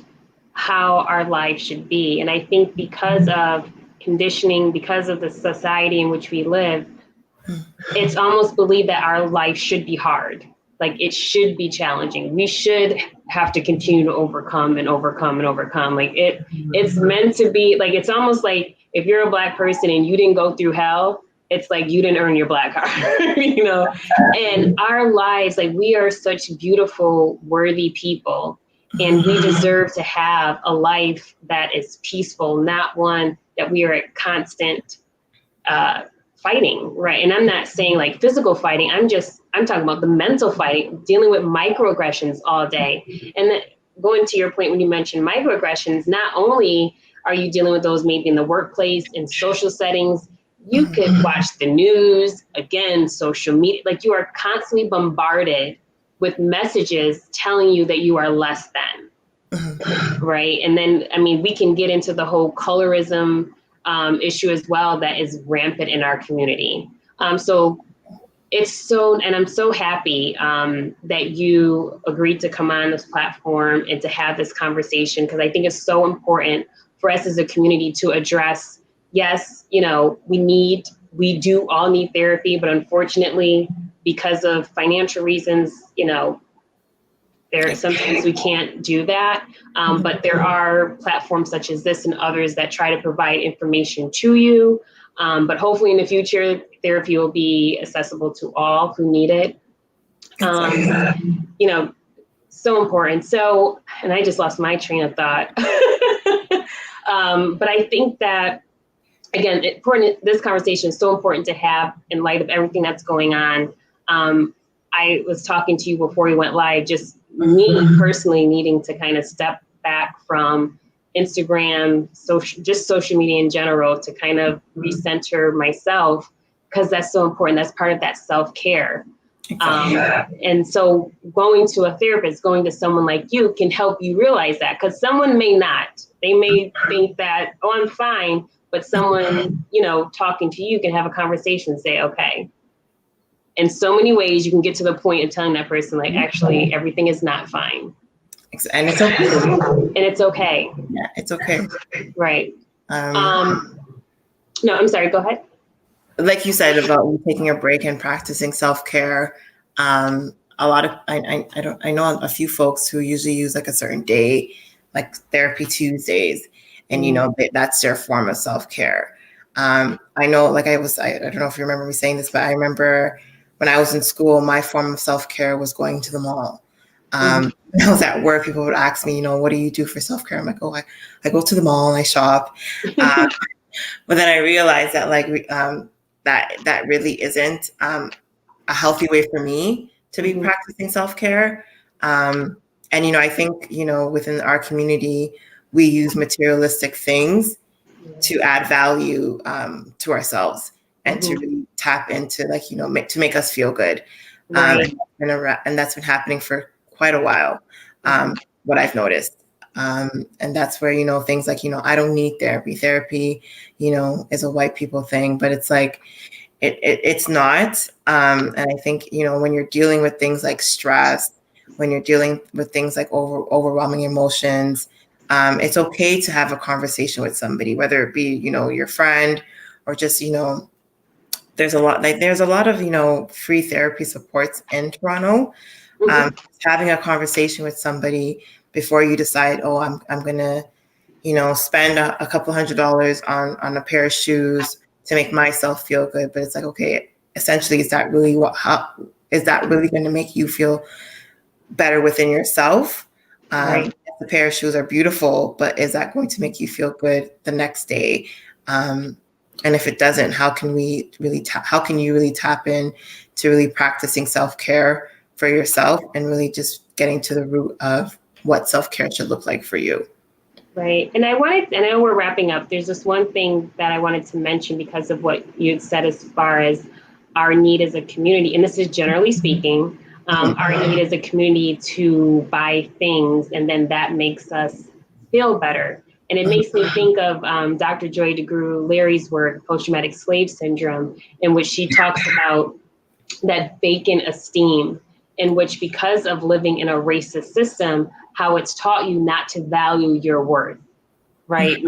how our lives should be. And I think because of conditioning, because of the society in which we live, it's almost believed that our life should be hard. Like it should be challenging. We should have to continue to overcome and overcome and overcome. Like it's meant to be, like, it's almost like if you're a Black person and you didn't go through hell, it's like you didn't earn your Black card, And our lives, like, we are such beautiful, worthy people, and we deserve to have a life that is peaceful, not one that we are at constant fighting, right? And I'm not saying like physical fighting. I'm talking about the mental fighting, dealing with microaggressions all day. And going to your point when you mentioned microaggressions, not only are you dealing with those maybe in the workplace, in social settings, you could watch the news, again, social media, like you are constantly bombarded with messages telling you that you are less than, right? And then, I mean, we can get into the whole colorism issue as well that is rampant in our community. So and I'm so happy that you agreed to come on this platform and to have this conversation, because I think it's so important for us as a community to address, yes, we do all need therapy, but unfortunately, because of financial reasons, sometimes we can't do that. But there are platforms such as this and others that try to provide information to you. But hopefully in the future, therapy will be accessible to all who need it. So important. So, and I just lost my train of thought. But I think that, again, this conversation is so important to have in light of everything that's going on. I was talking to you before we went live, just me personally needing to kind of step back from Instagram, social media in general, to kind of recenter myself, because that's so important. That's part of that self-care. And so going to a therapist, going to someone like you can help you realize that, because someone may not. They may think that, oh, I'm fine. But someone, talking to you can have a conversation and say, okay. In so many ways, you can get to the point of telling that person, like, actually, everything is not fine. And it's okay. And it's okay. Yeah, it's okay. Right. No, I'm sorry. Go ahead. Like you said about taking a break and practicing self-care. I know a few folks who usually use like a certain day, like Therapy Tuesdays, and that's their form of self-care. I know, like I don't know if you remember me saying this, but I remember when I was in school, my form of self-care was going to the mall. When I was at work, people would ask me, what do you do for self-care? I'm like, oh, I go to the mall and I shop. But then I realized that that really isn't a healthy way for me to be practicing self-care. And, I think, within our community, we use materialistic things to add value to ourselves and to really tap into, to make us feel good. Right. And that's been happening for quite a while, what I've noticed. And that's where, things like, I don't need therapy. Therapy, is a white people thing, but it's like, it's not. And I think, when you're dealing with things like stress, when you're dealing with things like overwhelming emotions, it's okay to have a conversation with somebody, whether it be, your friend or just, there's a lot of, free therapy supports in Toronto. Having a conversation with somebody before you decide, oh, I'm going to, spend a couple $100 on a pair of shoes to make myself feel good. But it's like, okay, essentially, is that really going to make you feel better within yourself? Right. The pair of shoes are beautiful, but is that going to make you feel good the next day? And if it doesn't, how can you really tap in to really practicing self-care for yourself and really just getting to the root of what self-care should look like for you. Right. And I know we're wrapping up. There's just one thing that I wanted to mention because of what you had said as far as our need as a community. And this is generally speaking, our need as a community to buy things, and then that makes us feel better. And it makes me think of Dr. Joy DeGruy Larry's work, Post-Traumatic Slave Syndrome, in which she talks about that vacant esteem, in which because of living in a racist system, how it's taught you not to value your worth, right?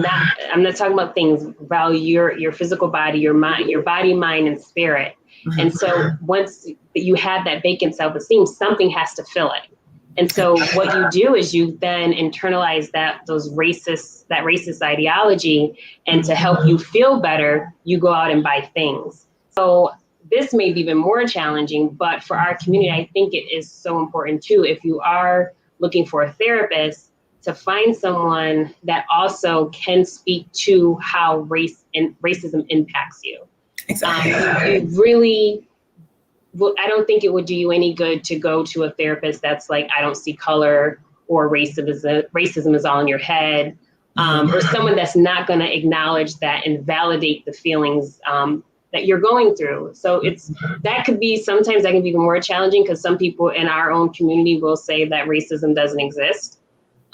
I'm not talking about things, value your physical body, your mind, your body, mind, and spirit. And so once you have that vacant self-esteem, something has to fill it. And so what you do is you then internalize that racist ideology, and to help you feel better, you go out and buy things. So this may be even more challenging, but for our community, I think it is so important too, if you are looking for a therapist, to find someone that also can speak to how race and racism impacts you. Exactly. I don't think it would do you any good to go to a therapist that's like, I don't see color, or racism is all in your head, or someone that's not going to acknowledge that and validate the feelings that you're going through. So sometimes that can be even more challenging, because some people in our own community will say that racism doesn't exist.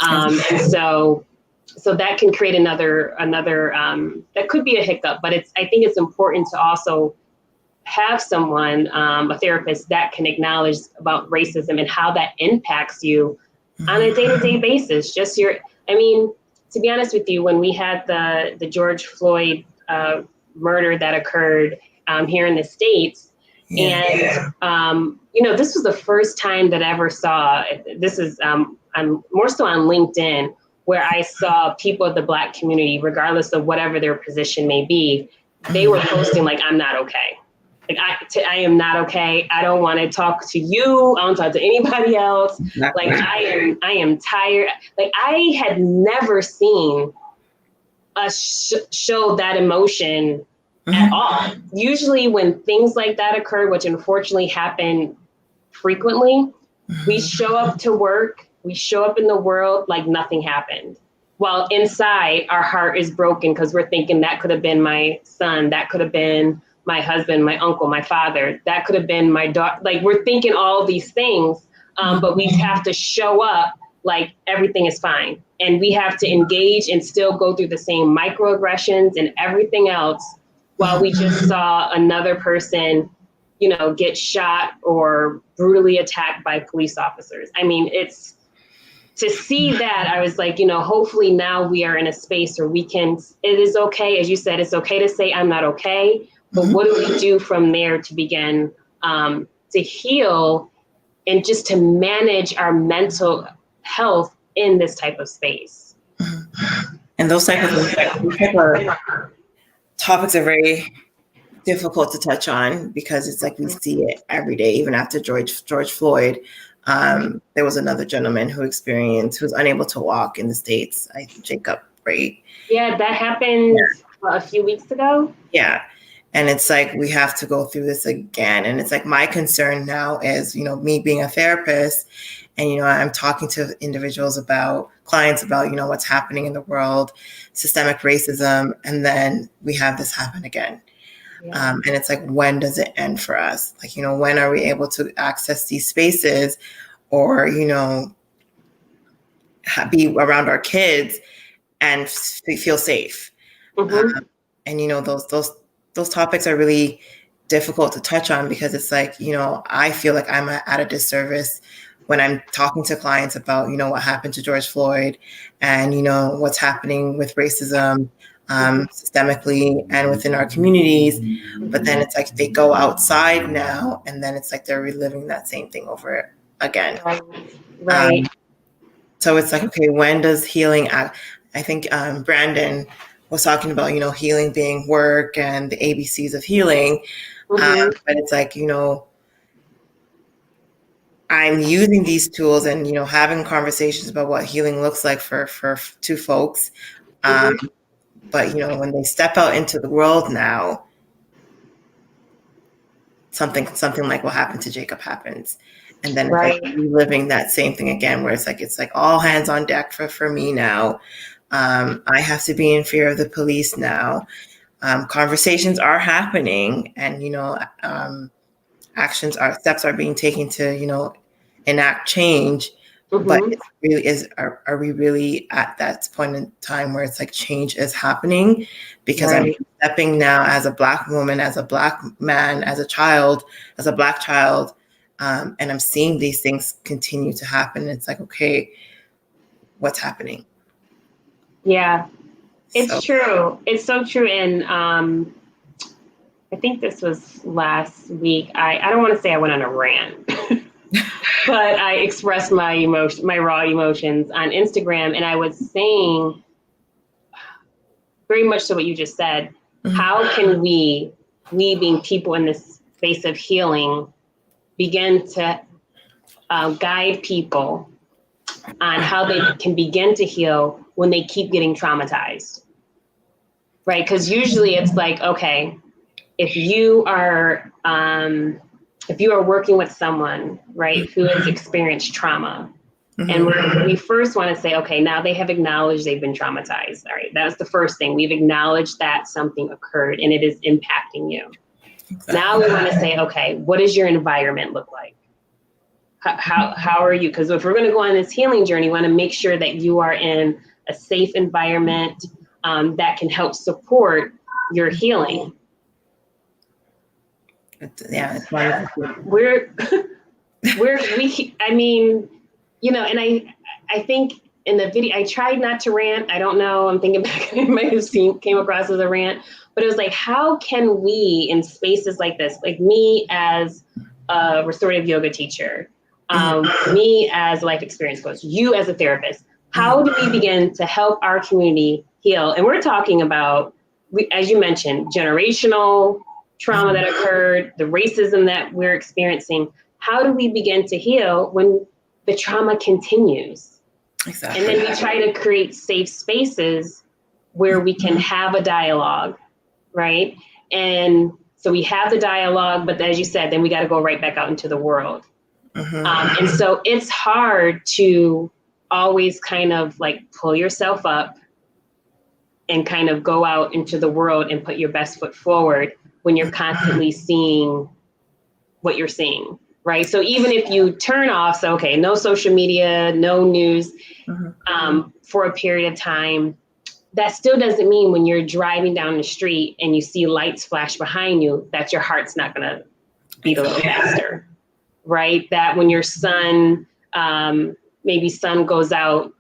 And so that can create another that could be a hiccup, but I think it's important to also have someone, a therapist, that can acknowledge about racism and how that impacts you on a day-to-day basis. To be honest with you, when we had the George Floyd murder that occurred here in the States, and this was the first time that I ever saw, I'm more so on LinkedIn, where I saw people of the Black community, regardless of whatever their position may be, they were posting like, I'm not okay. Like, I am not okay. I don't want to talk to you. I don't talk to anybody else. Like, I am tired. Like, I had never seen us show that emotion at all. Usually when things like that occur, which unfortunately happen frequently, we show up to work, we show up in the world like nothing happened. While inside, our heart is broken, because we're thinking that could have been my son, that could have been my husband, my uncle, my father, that could have been my daughter. Like, we're thinking all these things, but we have to show up like everything is fine. And we have to engage and still go through the same microaggressions and everything else, while we just saw another person, get shot or brutally attacked by police officers. I mean, to see that, I was like, hopefully now we are in a space where it is okay, as you said, it's okay to say I'm not okay, but what do we do from there to begin to heal and just to manage our mental health in this type of space? And those type of topics are very difficult to touch on, because it's like we see it every day. Even after George Floyd, there was another gentleman who was unable to walk in the States. Jacob, right? Yeah, that happened a few weeks ago. Yeah. And it's like, we have to go through this again. And it's like, my concern now is, me being a therapist, and, I'm talking to clients about, what's happening in the world, systemic racism. And then we have this happen again. Yeah. And it's like, when does it end for us? Like, when are we able to access these spaces, or, be around our kids and feel safe? And, those topics are really difficult to touch on, because it's like, I feel like I'm at a disservice when I'm talking to clients about, what happened to George Floyd, and, what's happening with racism systemically and within our communities. But then it's like they go outside now, and then it's like they're reliving that same thing over again. Right. So it's like, okay, when does healing act? I think Brandon was talking about, healing being work and the ABCs of healing. But it's like, I'm using these tools and, having conversations about what healing looks like for two folks. But, when they step out into the world now, something like what happened to Jacob happens. And then Right. it's like reliving that same thing again, where it's like all hands on deck for me now. I have to be in fear of the police now. Conversations are happening, and steps are being taken to enact change. But Mm-hmm. it really is, are we really at that point in time where it's like change is happening? Because I'm Right. stepping now as a Black woman, as a Black man, as a child, as a Black child, and I'm seeing these things continue to happen. It's like, okay, what's happening? Yeah, it's So true. It's so true. And I think this was last week. I don't want to say I went on a rant, but I expressed my raw emotions on Instagram, and I was saying very much so what you just said. How can we being people in this space of healing, begin to guide people on how they can begin to heal when they keep getting traumatized, right? Because usually it's like, okay, if you are working with someone, right, who has experienced trauma, and we first want to say, okay, now they have acknowledged they've been traumatized. All right, that's the first thing. We've acknowledged that something occurred and it is impacting you. Exactly. Now we want to say, okay, what does your environment look like? How are you? Because if we're going to go on this healing journey, we want to make sure that you are in a safe environment that can help support your healing. Yeah, it's wonderful. I mean, and I think in the video, I tried not to rant. I don't know. I'm thinking back, I might have came across as a rant, but it was like, how can we in spaces like this, like me as a restorative yoga teacher, me as a life experience coach, you as a therapist, how do we begin to help our community heal? And we're talking about, as you mentioned, generational trauma that occurred, the racism that we're experiencing. How do we begin to heal when the trauma continues? Exactly. And then we try to create safe spaces where we can have a dialogue, right? And so we have the dialogue, but as you said, then we got to go right back out into the world. And so it's hard to always kind of like pull yourself up and kind of go out into the world and put your best foot forward when you're constantly seeing what you're seeing, right? So even if you turn off, so okay, no social media, no news for a period of time, that still doesn't mean when you're driving down the street and you see lights flash behind you, that your heart's not gonna beat a little faster, right? That when your son, maybe son goes out,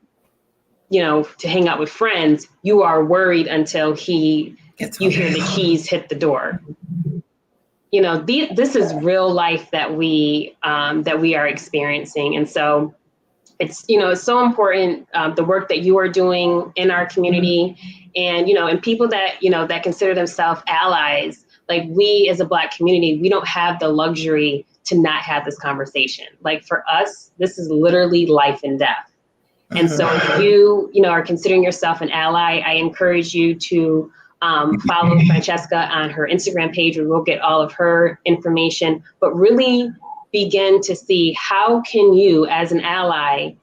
to hang out with friends, you are worried until you hear the keys hit the door. This is real life that we are experiencing. And so it's so important, the work that you are doing in our community, and and people that that consider themselves allies. Like, we as a Black community, we don't have the luxury to not have this conversation. Like, for us, this is literally life and death. And so if you are considering yourself an ally, I encourage you to follow Francesca on her Instagram page, where we'll get all of her information, but really begin to see how can you as an ally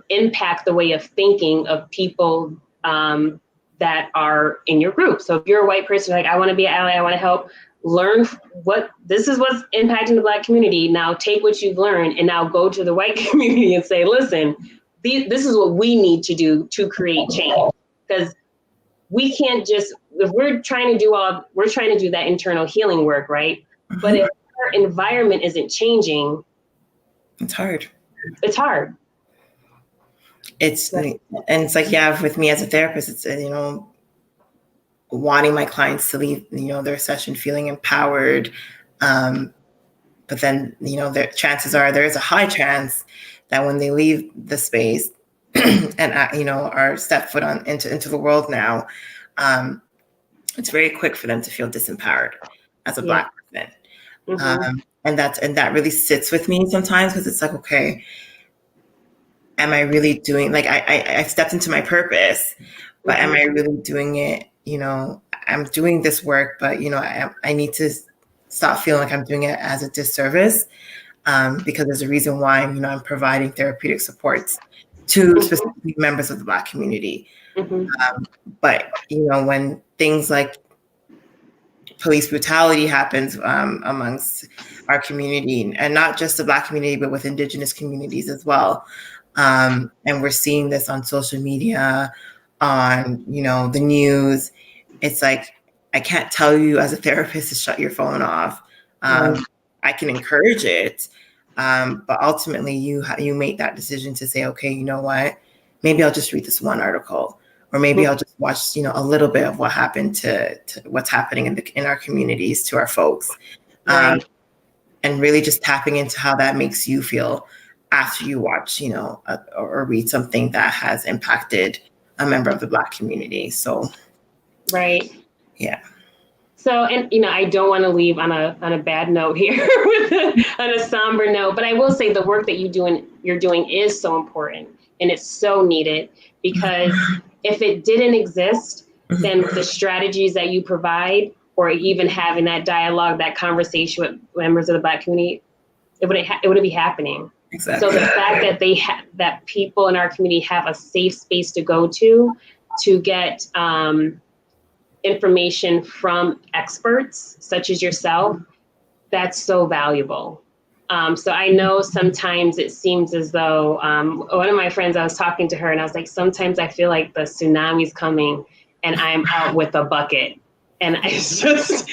impact the way of thinking of people that are in your group. So if you're a white person, like, I want to be an ally, I want to help, learn this is what's impacting the Black community. Now take what you've learned and now go to the white community and say, listen, this is what we need to do to create change. Because we can't just, if we're trying to do that internal healing work, right? But if our environment isn't changing, it's hard. It's hard. It's like, yeah, with me as a therapist, it's, wanting my clients to leave, their session feeling empowered. But then, their chances are there is a high chance that when they leave the space and, are step foot on into the world now, it's very quick for them to feel disempowered as a Black person. And that really sits with me sometimes, because it's like, okay, am I really doing, like, I stepped into my purpose, but am I really doing it? I'm doing this work, but I need to stop feeling like I'm doing it as a disservice. because there's a reason why, I'm providing therapeutic supports to specifically members of the Black community. But, when things like police brutality happens amongst our community, and not just the Black community, but with Indigenous communities as well. And we're seeing this on social media, on, the news. It's like, I can't tell you as a therapist to shut your phone off. I can encourage it. But ultimately you make that decision to say, okay, you know what, maybe I'll just read this one article, or maybe I'll just watch, a little bit of what happened to what's happening in our communities to our folks. And really just tapping into how that makes you feel after you watch, or read something that has impacted a member of the Black community. So, yeah. So, and I don't want to leave on a bad note here, on a somber note, but I will say the work that you're doing is so important, and it's so needed, because if it didn't exist, then the strategies that you provide, or even having that dialogue, that conversation with members of the Black community, it wouldn't be happening. Exactly. So the fact that that people in our community have a safe space to go to get information from experts such as yourself, that's so valuable. So I know sometimes it seems as though, one of my friends, I was talking to her and I was like, sometimes I feel like the tsunami's coming and I'm out with a bucket. And it's just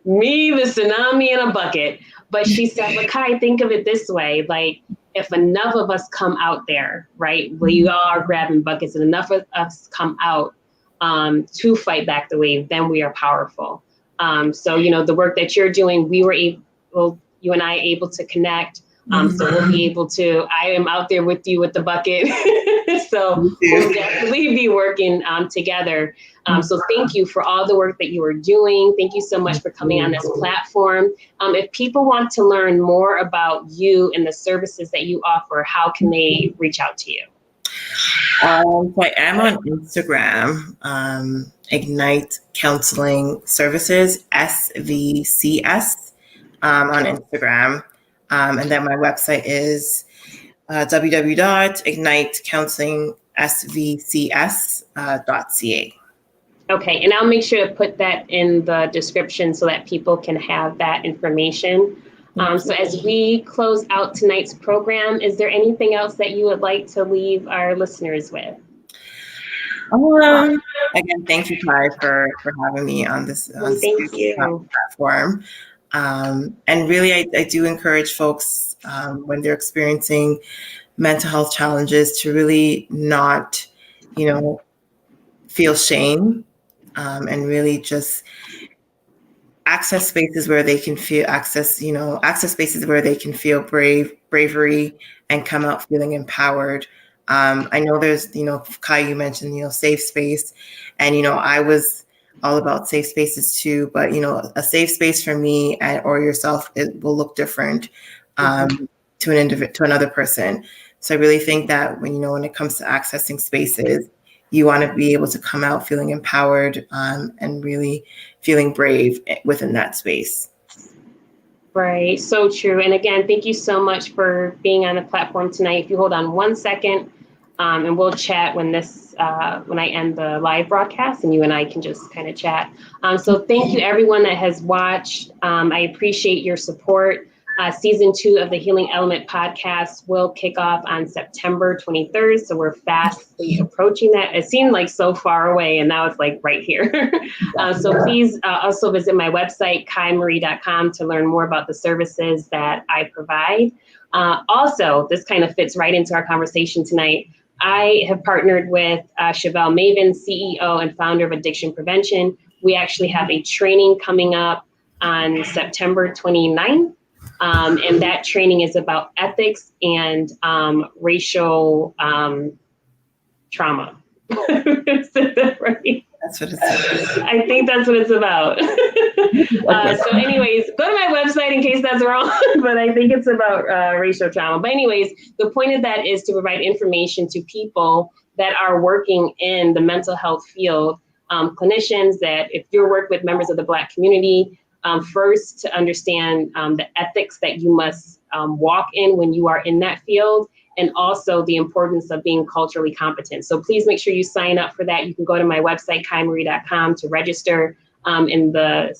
me, the tsunami in a bucket. But she said, well, Kai, think of it this way. Like, if enough of us come out there, right, we all are grabbing buckets, and enough of us come out to fight back the wave, then we are powerful. So, the work that you're doing, we were able, you and I able to connect. So we'll be able to, I am out there with you with the bucket. So we'll definitely be working together. So thank you for all the work that you are doing. Thank you so much for coming on this platform. If people want to learn more about you and the services that you offer, how can they reach out to you? So I am on Instagram, Ignite Counseling Services, SVCS, on Instagram. And then my website is www.ignitecounseling.svcs.ca. Okay, and I'll make sure to put that in the description so that people can have that information. So as we close out tonight's program, is there anything else that you would like to leave our listeners with? Again, thank you, Kai, for having me on this platform. And really, I do encourage folks when they're experiencing mental health challenges to really not, feel shame, and really just access spaces where they can feel access spaces where they can feel bravery and come out feeling empowered. I know there's, Kai, you mentioned, safe space, and, I was all about safe spaces too, but, a safe space for me or yourself, it will look different to another person. So I really think that when it comes to accessing spaces, you want to be able to come out feeling empowered, and really feeling brave within that space. Right. So true. And again, thank you so much for being on the platform tonight. If you hold on 1 second, and we'll chat when I end the live broadcast, and you and I can just kind of chat. So thank you everyone that has watched. I appreciate your support. Season 2 of the Healing Element podcast will kick off on September 23rd. So we're fastly approaching that. It seemed like so far away, and now it's like right here. So please also visit my website, kaimarie.com, to learn more about the services that I provide. Also, this kind of fits right into our conversation tonight. I have partnered with Chevelle Maven, CEO and founder of Addiction Prevention. We actually have a training coming up on September 29th. And that training is about ethics and racial trauma. Is that right? That's what it's about. I think that's what it's about. So anyways, go to my website in case that's wrong, but I think it's about racial trauma. But anyways, the point of that is to provide information to people that are working in the mental health field, clinicians that if you work with members of the Black community, first to understand the ethics that you must walk in when you are in that field, and also the importance of being culturally competent. So please make sure you sign up for that. You can go to my website, kaimarie.com, to register, and the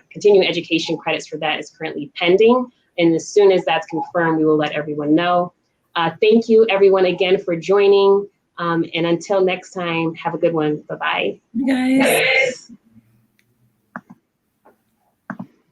continuing education credits for that is currently pending. And as soon as that's confirmed, we will let everyone know. Thank you, everyone, again for joining. And until next time, have a good one. Bye-bye. Guys.